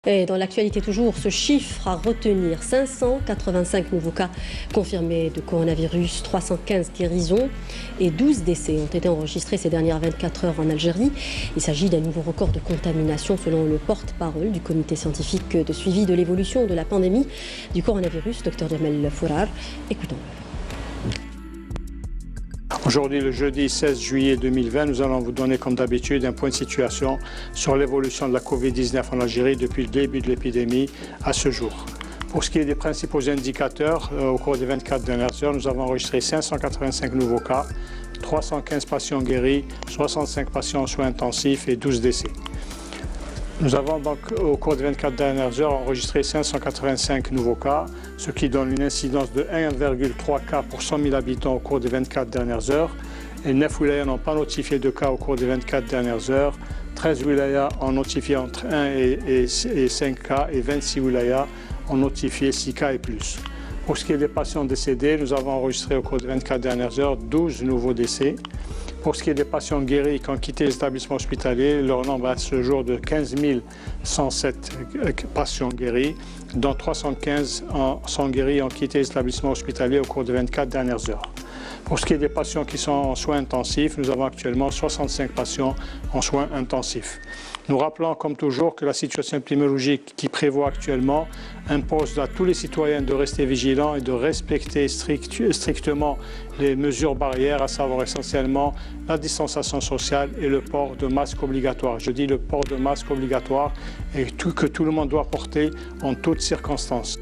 Et dans l'actualité toujours, ce chiffre à retenir, 585 nouveaux cas confirmés de coronavirus, 315 guérisons et 12 décès ont été enregistrés ces dernières 24 heures en Algérie. Il s'agit d'un nouveau record de contamination selon le porte-parole du comité scientifique de suivi de l'évolution de la pandémie du coronavirus, Dr Jamel Fourar. Écoutons-le. Aujourd'hui, le jeudi 16 juillet 2020, nous allons vous donner comme d'habitude un point de situation sur l'évolution de la Covid-19 en Algérie depuis le début de l'épidémie à ce jour. Pour ce qui est des principaux indicateurs, au cours des 24 dernières heures, nous avons enregistré 585 nouveaux cas, 315 patients guéris, 65 patients en soins intensifs et 12 décès. Nous avons donc au cours des 24 dernières heures enregistré 585 nouveaux cas, ce qui donne une incidence de 1,3 cas pour 100 000 habitants au cours des 24 dernières heures. Et 9 wilayas n'ont pas notifié de cas au cours des 24 dernières heures. 13 wilayas ont notifié entre 1 et 5 cas et 26 wilayas ont notifié 6 cas et plus. Pour ce qui est des patients décédés, nous avons enregistré au cours des 24 dernières heures 12 nouveaux décès. Pour ce qui est des patients guéris qui ont quitté les établissements hospitaliers, leur nombre à ce jour de 15 107 patients guéris, dont 315 sont guéris et ont quitté les établissements hospitaliers au cours des 24 dernières heures. Pour ce qui est des patients qui sont en soins intensifs, nous avons actuellement 65 patients en soins intensifs. Nous rappelons comme toujours que la situation épidémiologique qui prévoit actuellement impose à tous les citoyens de rester vigilants et de respecter strictement les mesures barrières, à savoir essentiellement la distanciation sociale et le port de masque obligatoire. Je dis le port de masque obligatoire et que tout le monde doit porter en toutes circonstances.